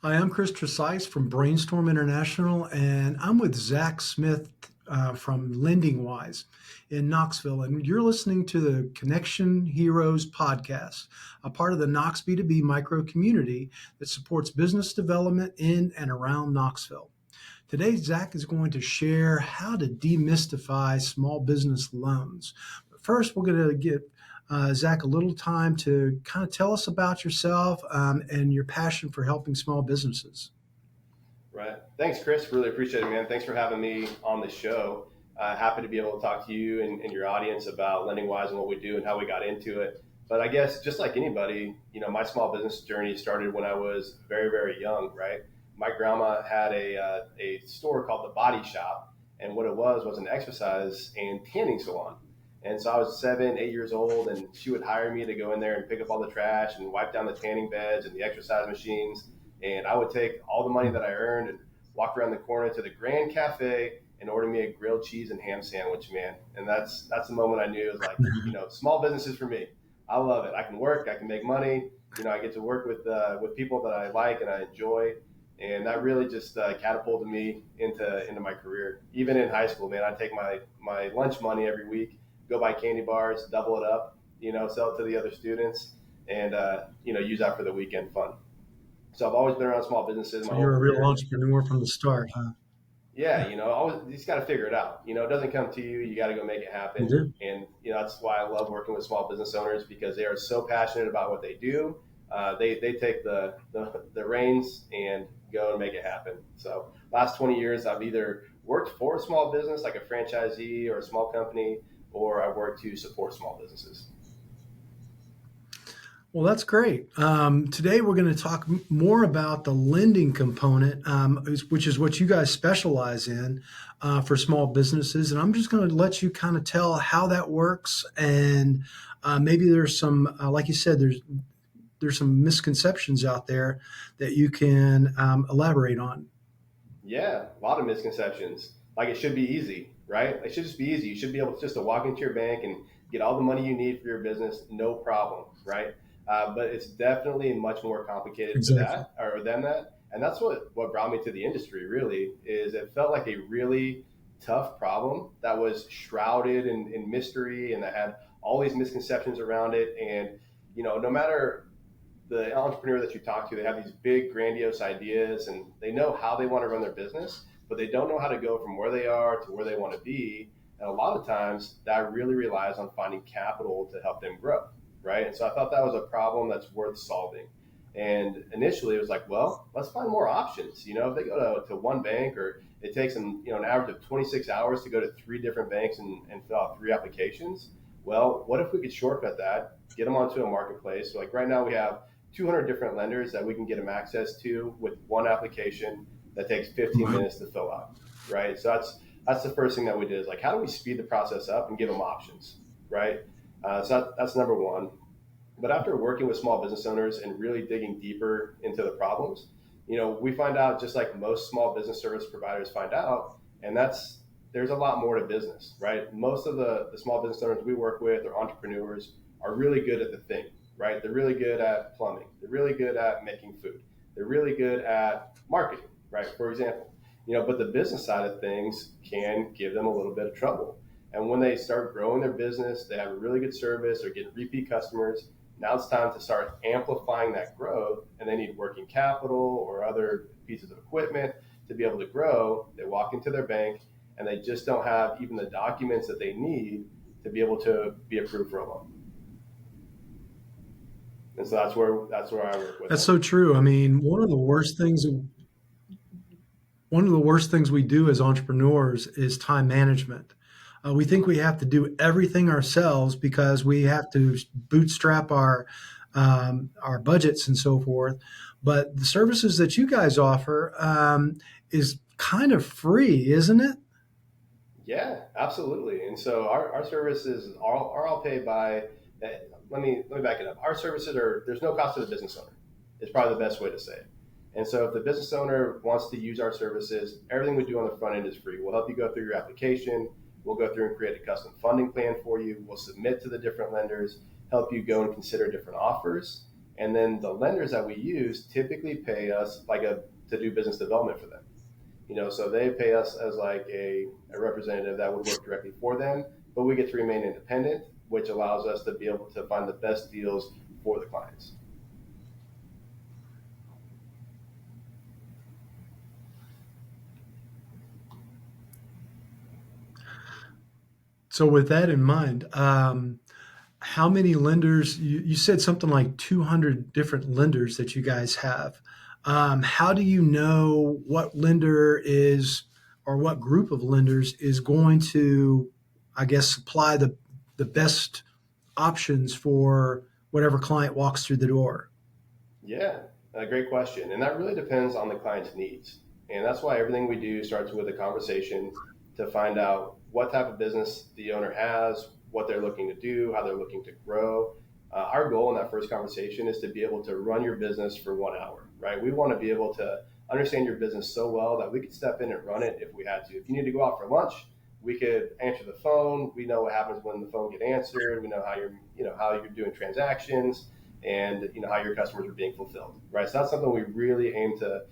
Hi, I'm Chris Tresice from Brainstorm International, and I'm with Zach Smith from LendingWise in Knoxville. And you're listening to the Connection Heroes podcast, a part of the Knox B2B micro community that supports business development in and around Knoxville. Today, Zach is going to share how to demystify small business loans. But first, we're going to give Zach a little time to kind of tell us about yourself and your passion for helping small businesses. Right. Thanks, Chris. Really appreciate it, man. Thanks for having me on the show. Happy to be able to talk to you and your audience about LendingWise and what we do and how we got into it. But I guess just like anybody, my small business journey started when I was very, very young, right? My grandma had a store called The Body Shop, and what it was an exercise and tanning salon. And so I was 7, 8 years old, and she would hire me to go in there and pick up all the trash and wipe down the tanning beds and the exercise machines. And I would take all the money that I earned and walk around the corner to the Grand Cafe and order me a grilled cheese and ham sandwich, man. And that's the moment I knew it was like, small business is for me. I love it. I can work. I can make money. I get to work with people that I like and I enjoy. And that really just catapulted me into my career. Even in high school, man, I'd take my lunch money every week, go buy candy bars, double it up, sell it to the other students, and use that for the weekend fun. So I've always been around small businesses So my whole you're a real career. entrepreneur from the start, huh? Yeah, always you just got to figure it out. It doesn't come to you. You got to go make it You happen. do. And that's why I love working with small business owners because they are so passionate about what they do. They take the reins and go and make it happen. So last 20 years, I've either worked for a small business like a franchisee or a small company, or I've worked to support small businesses. Well, that's great. Today, we're going to talk more about the lending component, which is what you guys specialize in for small businesses. And I'm just going to let you kind of tell how that works. And maybe there's some, like you said, there's some misconceptions out there that you can elaborate on. Yeah, a lot of misconceptions. Like it should be easy, right? It should just be easy. You should be able just to walk into your bank and get all the money you need for your business, no problem, right? But it's definitely much more complicated for Exactly. that or than that. And that's what brought me to the industry. Really, is it felt like a really tough problem that was shrouded in mystery and that had all these misconceptions around it. And no matter the entrepreneur that you talk to, they have these big, grandiose ideas and they know how they want to run their business, but they don't know how to go from where they are to where they want to be. And a lot of times that really relies on finding capital to help them grow, right? And so I thought that was a problem that's worth solving. And initially it was like, well, let's find more options. If they go to one bank or it takes them, an average of 26 hours to go to 3 different banks and fill out 3 applications. Well, what if we could shortcut that, get them onto a marketplace? So like right now we have 200 different lenders that we can get them access to with one application that takes 15 Wow. minutes to fill out, right? So that's the first thing that we did is like, how do we speed the process up and give them options, right? So that's number one. But after working with small business owners and really digging deeper into the problems, we find out just like most small business service providers find out, and there's a lot more to business, right? Most of the small business owners we work with or entrepreneurs are really good at the thing, right? They're really good at plumbing. They're really good at making food. They're really good at marketing, right? For example, but the business side of things can give them a little bit of trouble. And when they start growing their business, they have a really good service or get repeat customers. Now it's time to start amplifying that growth, and they need working capital or other pieces of equipment to be able to grow. They walk into their bank and they just don't have even the documents that they need to be able to be approved for a loan. And so that's where I work with That's them. so true. I mean, one of the worst things we do as entrepreneurs is time management. We think we have to do everything ourselves because we have to bootstrap our budgets and so forth. But the services that you guys offer is kind of free, isn't it? Yeah, absolutely. And so our services are all paid by. Let me back it up. Our services are there's no cost to the business owner. Is probably the best way to say it. And so if the business owner wants to use our services, everything we do on the front end is free. We'll help you go through your application. We'll go through and create a custom funding plan for you. We'll submit to the different lenders, help you go and consider different offers. And then the lenders that we use typically pay us to do business development for them. So they pay us as like a representative that would work directly for them, but we get to remain independent, which allows us to be able to find the best deals for the clients. So with that in mind, how many lenders? You said something like 200 different lenders that you guys have. How do you know what lender is, or what group of lenders is going to, I guess, supply the best options for whatever client walks through the door? Yeah, a great question. And that really depends on the client's needs. And that's why everything we do starts with a conversation to find out what type of business the owner has, what they're looking to do, how they're looking to grow. Our goal in that first conversation is to be able to run your business for 1 hour, right? We want to be able to understand your business so well that we could step in and run it if we had to. If you need to go out for lunch, we could answer the phone. We know what happens when the phone get answered. We know how you're doing transactions, and how your customers are being fulfilled, right? So that's something we really aim to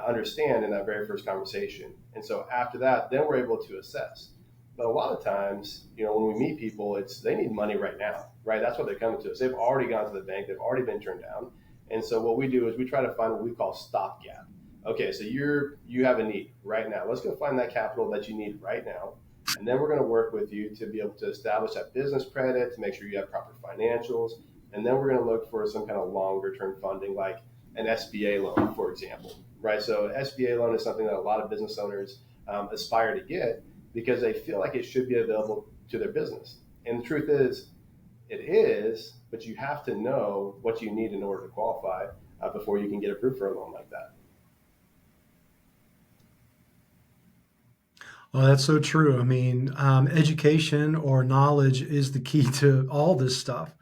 understand in that very first conversation. And so after that, then we're able to assess. But a lot of times, when we meet people, it's they need money right now, right? That's what they're coming to us. They've already gone to the bank. They've already been turned down. And so what we do is we try to find what we call stopgap. Okay, so you have a need right now. Let's go find that capital that you need right now. And then we're going to work with you to be able to establish that business credit, to make sure you have proper financials, and then we're going to look for some kind of longer term funding, like an SBA loan, for example, right? So SBA loan is something that a lot of business owners aspire to get because they feel like it should be available to their business. And the truth is, it is, but you have to know what you need in order to qualify before you can get approved for a loan like that. Well, that's so true. I mean, education or knowledge is the key to all this stuff.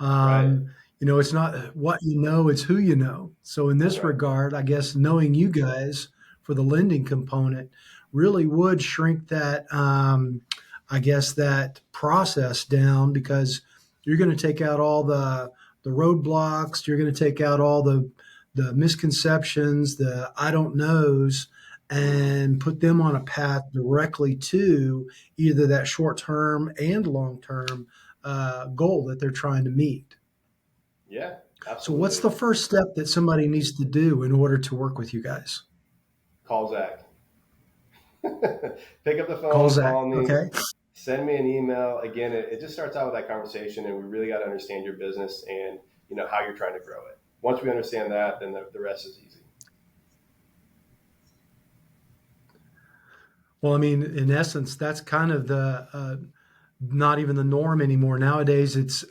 Right. It's not what you know, it's who you know. So, in That's this right. regard, I guess knowing you guys for the lending component really would shrink that, I guess, that process down, because you're going to take out all the roadblocks, you're going to take out all the misconceptions, the I don't knows, Hmm. and put them on a path directly to either that short term and long term goal that they're trying to meet. Yeah, So, what's absolutely. the first step that somebody needs to do in order to work with you guys? Call Zach. Pick up the Call phone, Zach. call me, Okay. send me an email. Again, it just starts out with that conversation, and we really got to understand your business and how you're trying to grow it. Once we understand that, then the rest is easy. Well, I mean, in essence, that's kind of the not even the norm anymore. Nowadays, it's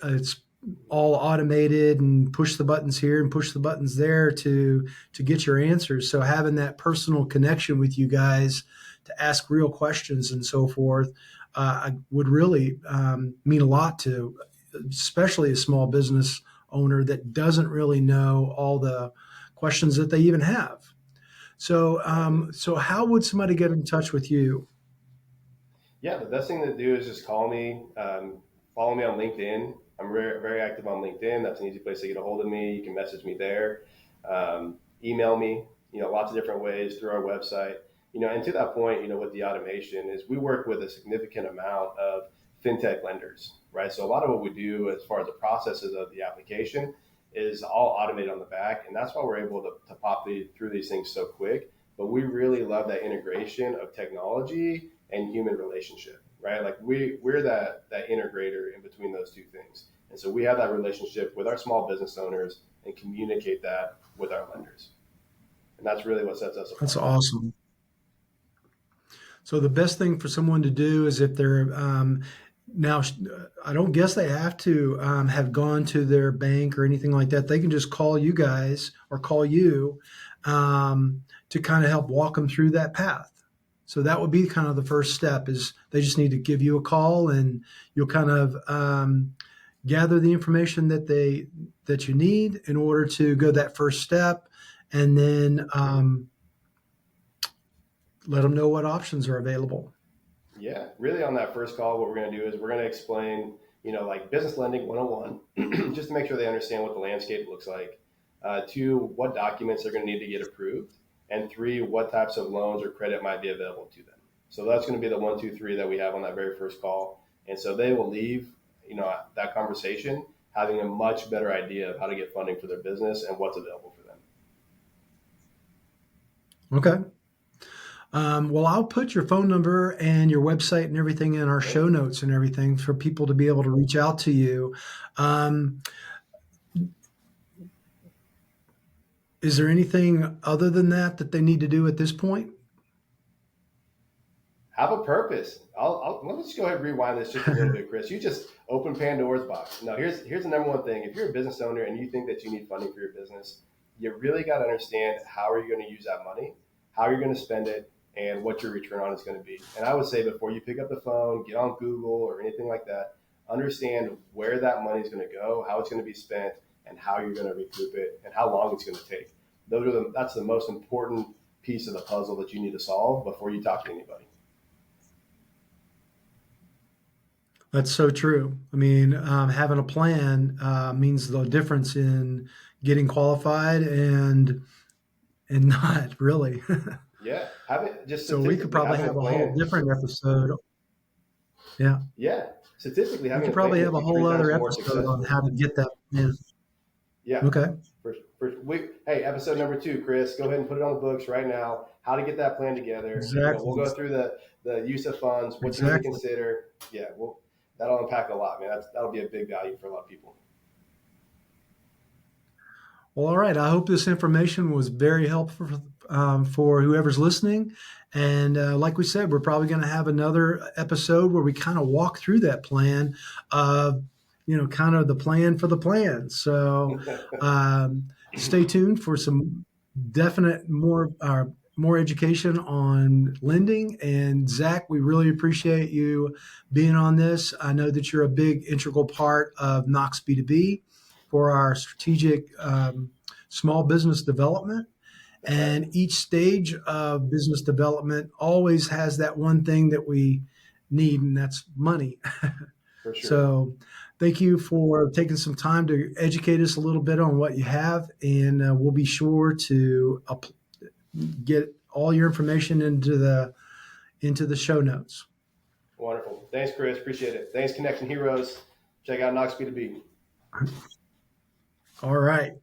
all automated and push the buttons here and push the buttons there to get your answers. So having that personal connection with you guys to ask real questions and so forth would really mean a lot to, especially a small business owner that doesn't really know all the questions that they even have. So, Exactly. so how would somebody get in touch with you? Yeah, the best thing to do is just call me, follow me on LinkedIn. I'm very, very active on LinkedIn. That's an easy place to get a hold of me. You can message me there, email me, lots of different ways through our website. And to that point, with the automation is we work with a significant amount of fintech lenders, right? So a lot of what we do as far as the processes of the application is all automated on the back. And that's why we're able to pop through these things so quick. But we really love that integration of technology and human relationship, right? Like we're that integrator in between those two things. And so we have that relationship with our small business owners and communicate that with our lenders. And that's really what sets us That's apart. awesome. So the best thing for someone to do is if they're now, I don't guess they have to have gone to their bank or anything like that. They can just call you guys or call you to kind of help walk them through that path. So that would be kind of the first step is they just need to give you a call and you'll kind of gather the information that you need in order to go that first step, and then let them know what options are available. Yeah, really on that first call, what we're going to do is we're going to explain like business lending 101, just to make sure they understand what the landscape looks like. Two, what documents they're going to need to get approved. And three, what types of loans or credit might be available to them. So that's going to be the 1, 2, 3 that we have on that very first call. And so they will leave, that conversation having a much better idea of how to get funding for their business and what's available for them. Okay. Well, I'll put your phone number and your website and everything in our show notes and everything for people to be able to reach out to you. Is there anything other than that they need to do at this point? Have a purpose. Let's go ahead and rewind this just a little bit, Chris. You just opened Pandora's box. Now, here's the number one thing. If you're a business owner and you think that you need funding for your business, you really got to understand how are you going to use that money, how you're going to spend it, and what your return on is going to be. And I would say before you pick up the phone, get on Google or anything like that, understand where that money is going to go, how it's going to be spent, and how you're going to recoup it, and how long it's going to take. That's the most important piece of the puzzle that you need to solve before you talk to anybody. That's so true. I mean, having a plan means the difference in getting qualified and not really. Yeah, have it just So we could probably have a whole different episode. Yeah. Yeah, statistically, We having could a plan probably have makes a you whole 3 times other more episode on successful. how to get that plan. Yeah. Okay. Hey, episode number 2, Chris. Go ahead and put it on the books right now. How to get that plan together. Exactly. We'll go through the use of funds, what you need to consider. Yeah, that'll unpack a lot, man. That'll be a big value for a lot of people. Well, all right. I hope this information was very helpful for whoever's listening. And like we said, we're probably going to have another episode where we kind of walk through that plan of, kind of the plan for the plan. So stay tuned for some definite more education on lending. And Zach, we really appreciate you being on this. I know that you're a big integral part of Knox B2B for our strategic small business development. And each stage of business development always has that one thing that we need, and that's money. For sure. So thank you for taking some time to educate us a little bit on what you have, and we'll be sure to get all your information into the show notes. Wonderful. Thanks, Chris. Appreciate it. Thanks, Connection Heroes. Check out Knox B2B. All right.